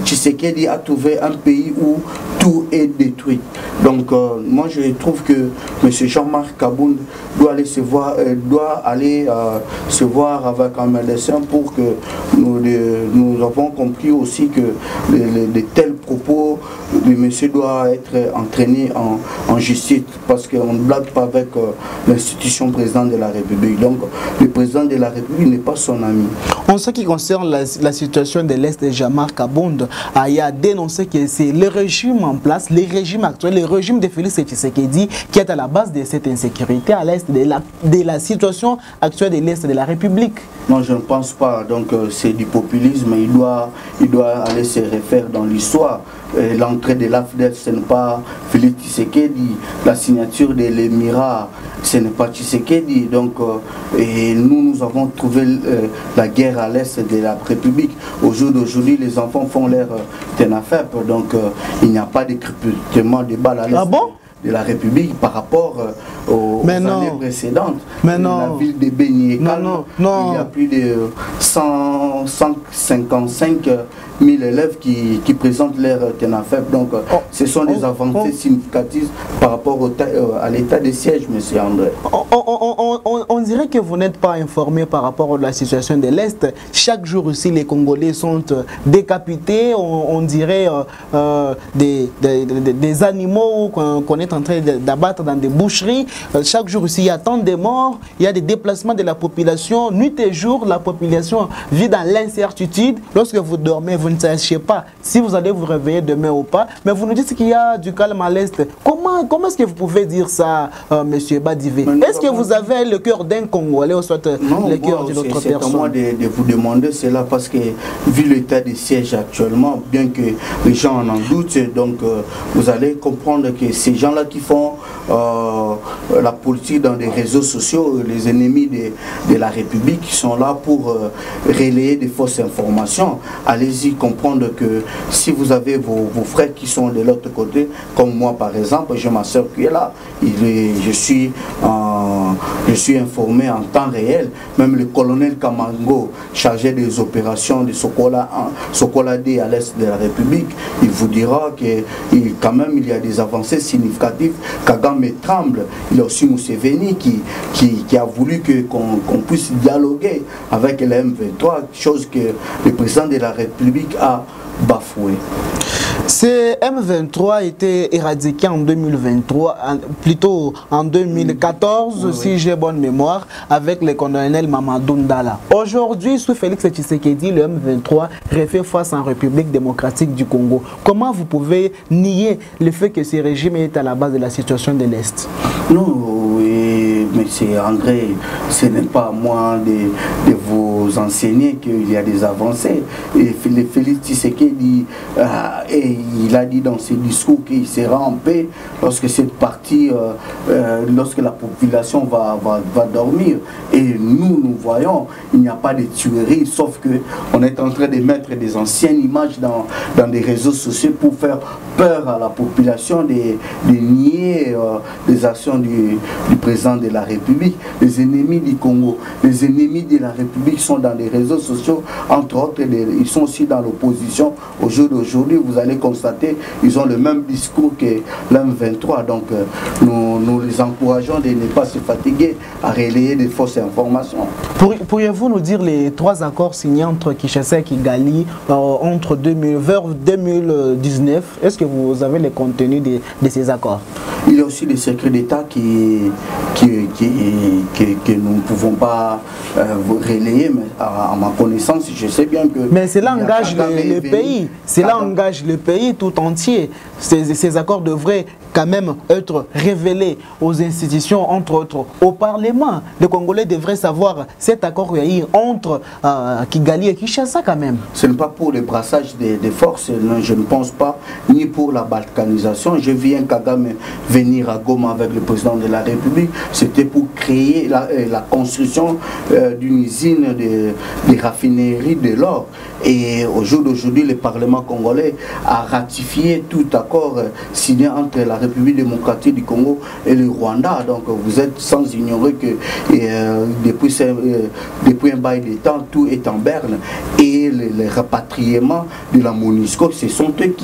Tshisekedi a trouvé un pays où tout est détruit. Donc, moi, je trouve que M. Jean-Marc Kabound doit aller se voir, se voir avec un médecin pour que nous avons compris aussi que de tels propos, le monsieur doit être entraîné en justice, parce qu'on ne blague pas avec l'institution président de la République. Donc, le président de la République n'est pas son ami. En ce qui concerne la situation de l'Est de Jean-Marc Kabound, il a dénoncé que c'est le régime en place, le régime actuel, le régime de Félix Tshisekedi qui est à la base de cette insécurité à l'Est de la situation actuelle de l'Est de la République. Non, je ne pense pas. Donc, c'est du populisme. Il doit aller se référer dans l'histoire. L'entrée de l'AFDEF, ce n'est pas Félix Tshisekedi. La signature de l'Émirat, ce n'est pas Tshisekedi. Donc, et nous avons trouvé la guerre à l'Est de la République. Au jour d'aujourd'hui, les enfants font leur TENAFEP. Donc, il n'y a pas de crépitement de balles à l'Est. Ah bon? De la République par rapport aux années précédentes. Mais non. La ville de Béni, il y a plus de 155 000 élèves qui présentent leur TENAFEP. Donc, ce sont des avancées significatives par rapport à l'état de siège, M. André. On dirait que vous n'êtes pas informé par rapport à la situation de l'Est. Chaque jour aussi, les Congolais sont décapités. On dirait des animaux qu'on est en train d'abattre dans des boucheries. Chaque jour aussi, il y a tant de morts. Il y a des déplacements de la population. Nuit et jour, la population vit dans l'incertitude. Lorsque vous dormez, vous ne sachez pas si vous allez vous réveiller demain ou pas. Mais vous nous dites qu'il y a du calme à l'Est. Comment est-ce que vous pouvez dire ça, M. Badivé? Est-ce que vous avez le cœur d'un Congolais ou soit le cœur d'une autre personne? C'est à moi de vous demander cela, parce que vu l'état des sièges actuellement, bien que les gens en doutent, donc vous allez comprendre que ces gens-là qui font la politique dans des réseaux sociaux, les ennemis de la République, qui sont là pour relayer des fausses informations. Allez-y comprendre que si vous avez vos frères qui sont de l'autre côté, comme moi par exemple, j'ai ma soeur qui est là, je suis informé en temps réel. Même le colonel Kamango, chargé des opérations de Sokola 1, Sokola D à l'est de la République, il vous dira que quand même il y a des avancées significatives. Kagame tremble. Il y a aussi Museveni qui a voulu qu'on puisse dialoguer avec le M23, chose que le président de la République a bafoué. Ce M23 a été éradiqué en 2023, plutôt en 2014, oui. Si j'ai bonne mémoire, avec le colonel Mamadou Ndala. Aujourd'hui, sous Félix Tshisekedi, le M23 refait face en République démocratique du Congo. Comment vous pouvez nier le fait que ce régime est à la base de la situation de l'Est? Non, oui, mais c'est André, ce n'est pas à moi de vous enseigner qu'il y a des avancées. Et Félix Tshisekedi il a dit dans ses discours qu'il sera en paix lorsque cette partie, lorsque la population va dormir. Et nous voyons, il n'y a pas de tueries, sauf qu'on est en train de mettre des anciennes images dans des réseaux sociaux pour faire peur à la population, de nier les actions du président de la République. Les ennemis du Congo, les ennemis de la République sont dans les réseaux sociaux, entre autres, ils sont aussi dans l'opposition. Au jour d'aujourd'hui, vous allez constater, ils ont le même discours que l'M23. Donc, nous les encourageons de ne pas se fatiguer à relayer des fausses informations. Pourriez-vous nous dire les 3 accords signés entre Kinshasa et Kigali vers 2019? Est-ce que vous avez le contenu de ces accords? Il y a aussi des secrets d'État que nous ne pouvons pas relayer, mais à ma connaissance, je sais bien que... Mais cela engage le pays, cela engage le pays tout entier. Ces accords devraient quand même être révélé aux institutions, entre autres au Parlement. Les Congolais devraient savoir cet accord entre Kigali et Kinshasa quand même. Ce n'est pas pour le brassage des forces, non, je ne pense pas, ni pour la balkanisation. Je viens Kagame venir à Goma avec le président de la République, c'était pour créer la construction d'une usine de raffinerie de l'or. Et au jour d'aujourd'hui, le Parlement congolais a ratifié tout accord signé entre la République démocratique du Congo et le Rwanda. Donc vous êtes sans ignorer que depuis un bail de temps, tout est en berne. Et le rapatriement de la MONUSCO, ce sont eux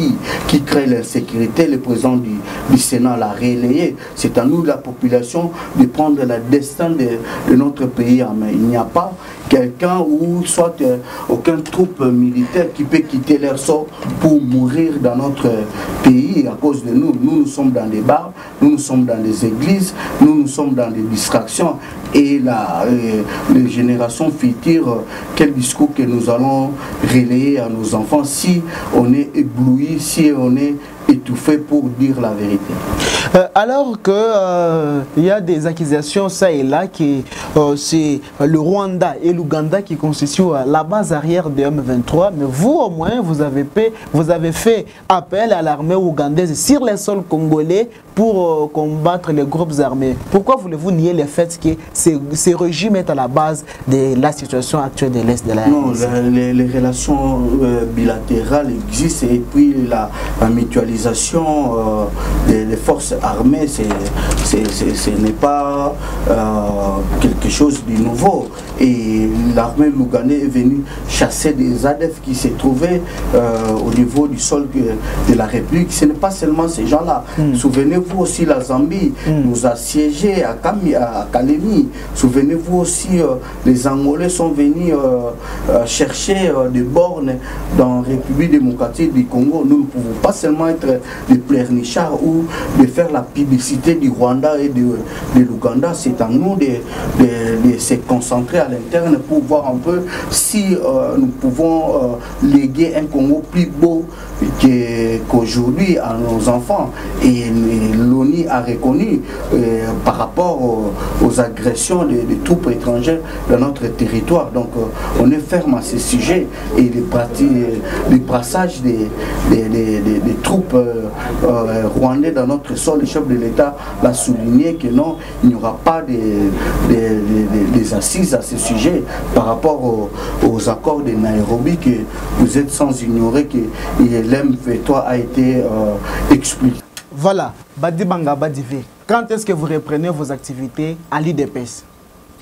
qui créent l'insécurité. Le président du Sénat l'a relayé. C'est à nous, la population, de prendre le destin de notre pays en main. Il n'y a pas quelqu'un ou soit aucune troupe militaire qui peut quitter leur sort pour mourir dans notre pays à cause de nous. Nous sommes dans des bars, nous sommes dans des églises, nous sommes dans des distractions. Et les générations futures, quel discours que nous allons relayer à nos enfants si on est ébloui, si on est étouffé pour dire la vérité. Alors que il y a des accusations ça et là que c'est le Rwanda et l'Ouganda qui constituent la base arrière de M23, mais vous au moins vous avez fait appel à l'armée ougandaise sur les sols congolais pour combattre les groupes armés. Pourquoi voulez-vous nier le fait que ces régimes est à la base de la situation actuelle de l'Est de la RDC? Non, les relations bilatérales existent et puis la mutualisation des forces armées, ce n'est pas quelque chose de nouveau. Et l'armée ougandais est venue chasser des ADF qui se trouvaient au niveau du sol de la République. Ce n'est pas seulement ces gens-là. Souvenez-vous aussi, la Zambie nous a siégés à Kalemi. Souvenez-vous aussi, les Angolais sont venus chercher des bornes dans la République démocratique du Congo. Nous ne pouvons pas seulement être des pleurnichards ou de faire la publicité du Rwanda et de l'Ouganda. C'est à nous de se concentrer à l'interne pour voir un peu si nous pouvons léguer un Congo plus beau qu'aujourd'hui à nos enfants. Et l'ONU a reconnu par rapport aux agressions des troupes étrangères dans notre territoire. Donc on est ferme à ce sujet et les brassages des troupes rwandais dans notre sol, le chef de l'État l'a souligné que non, il n'y aura pas des assises à ce sujet par rapport aux accords de Nairobi, que vous êtes sans ignorer que l'M23 a été expliqué. Voilà, Badibanga Badivé, quand est-ce que vous reprenez vos activités à l'IDPS?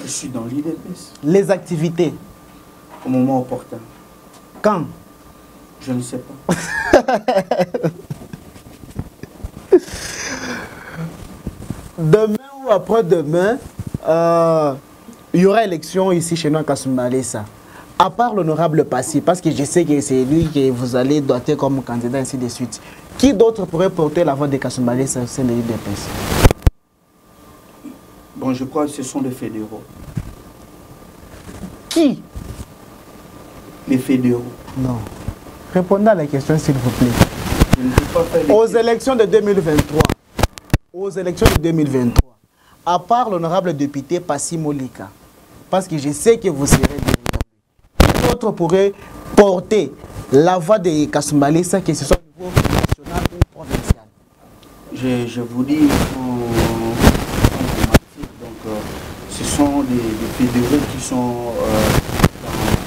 Je suis dans l'IDPS. Les activités? Au moment opportun. Quand? Je ne sais pas. Demain ou après-demain, il y aura élection ici chez nous à Kasumbalesa. À part l'honorable Passy, parce que je sais que c'est lui que vous allez doter comme candidat, ainsi de suite. Qui d'autre pourrait porter la voix de Kasumbalesa au sein de l'IDPS? Bon, je crois que ce sont les fédéraux. Qui? Les fédéraux. Non. Répondez à la question, s'il vous plaît. Je ne peux pas faire aux élections de 2023, à part l'honorable député Passy Molika, parce que je sais que vous serez derrière lui, qui d'autre pourrait porter la voix de Kasumbalesa, que ce soit au niveau national ou provincial? Je vous dis, donc, ce sont des fédéraux qui sont dans la liste.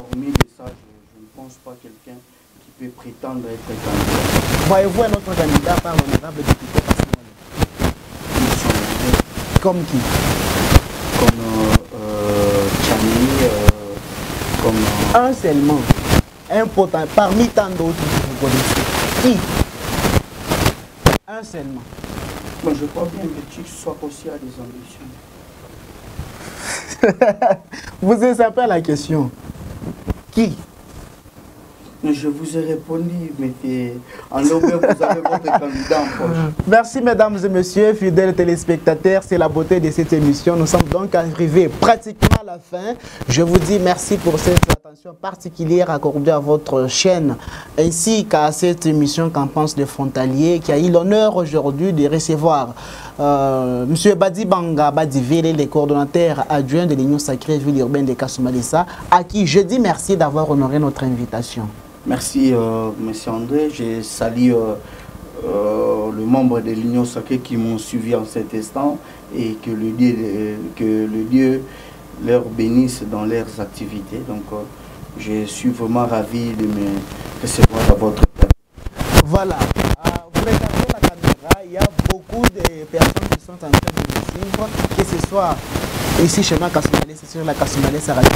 Hormis de ça, je ne pense pas quelqu'un qui peut prétendre être candidat. Voyez-vous un autre candidat par l'honorable député Passy Molika? Comme qui? Comme Tchani, comme... Un seulement. Un potent, parmi tant d'autres que vous connaissez. Qui? Un seulement. Moi, je crois bien que tu sois aussi à des ambitions. Vous échappez à la question. Qui? Je vous ai répondu, mais en Lomé, vous avez votre candidat en poche. Merci mesdames et messieurs, fidèles téléspectateurs, c'est la beauté de cette émission. Nous sommes donc arrivés pratiquement à la fin. Je vous dis merci pour cette attention. attention particulière accordée à votre chaîne ainsi qu'à cette émission Qu'en pense le frontalier qui a eu l'honneur aujourd'hui de recevoir M. Badi Banga Badivele, le coordonnateur adjoint de l'Union Sacrée Ville Urbaine de Kasumbalesa, à qui je dis merci d'avoir honoré notre invitation. Merci M. André, je salue le membre de l'Union Sacrée qui m'ont suivi en cet instant et que le Dieu leur bénisse dans leurs activités. Donc, je suis vraiment ravi de me recevoir à votre table. Voilà. Vous regardez la caméra, il y a beaucoup de personnes qui sont en train de nous suivre, que ce soit ici chez moi, Kasumbalesa, sur la Kasumbalesa Radio,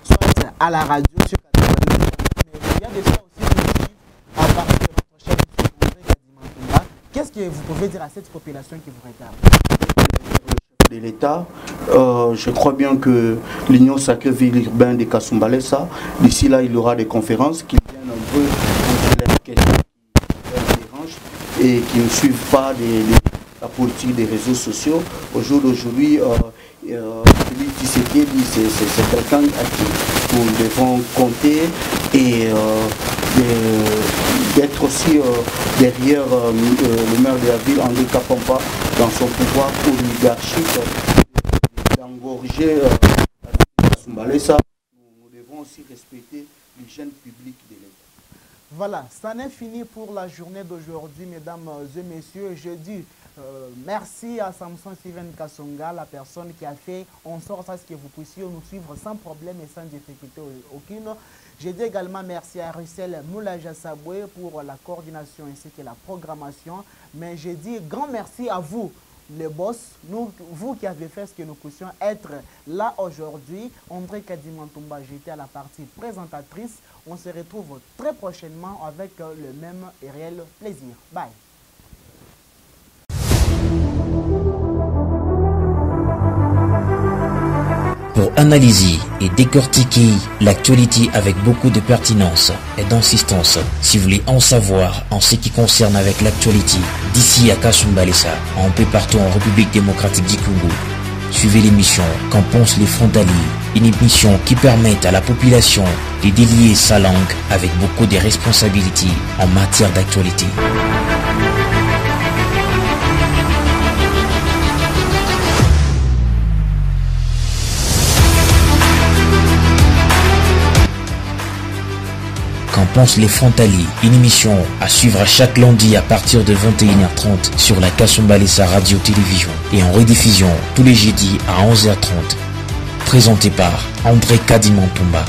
soit à la radio, sur la télévision. Mais il y a des gens aussi qui nous suivent à partir de notre chaîne YouTube. Qu'est-ce que vous pouvez dire à cette population qui vous regarde? De l'État, je crois bien que l'Union Sacrée Ville Urbaine de Kasumbalesa, d'ici là il y aura des conférences qui viennent un peu poser les questions qui leur dérangent et qui ne suivent pas la politique des réseaux sociaux. Au jour d'aujourd'hui, Félix Tshisekedi, c'est quelqu'un à qui nous devons compter et d'être aussi derrière le maire de la ville, André Kapampa, dans son pouvoir oligarchique d'engorger Kasumbalesa. Nous devons aussi respecter l'hygiène publique de l'État. Voilà, ça n'est fini pour la journée d'aujourd'hui, mesdames et messieurs. Je dis merci à Samson Steven Kasonga, la personne qui a fait en sorte à ce que vous puissiez nous suivre sans problème et sans difficulté aucune. Je dis également merci à Russell Moulaja Saboué pour la coordination ainsi que la programmation. Mais je dis grand merci à vous, les boss, vous qui avez fait ce que nous puissions être là aujourd'hui. André Kadimantumba, j'étais à la partie présentatrice. On se retrouve très prochainement avec le même et réel plaisir. Bye. Pour analyser et décortiquer l'actualité avec beaucoup de pertinence et d'insistance, si vous voulez en savoir en ce qui concerne avec l'actualité d'ici à Kasumbalesa, un peu partout en République démocratique du Congo, suivez l'émission Qu'en pensent les frontaliers, une émission qui permet à la population de délier sa langue avec beaucoup de responsabilités en matière d'actualité. Qu'en pensent les frontaliers, une émission à suivre à chaque lundi à partir de 21h30 sur la Kasumbalesa Radio-Télévision et en rediffusion tous les jeudis à 11h30. Présenté par André Kadimantumba.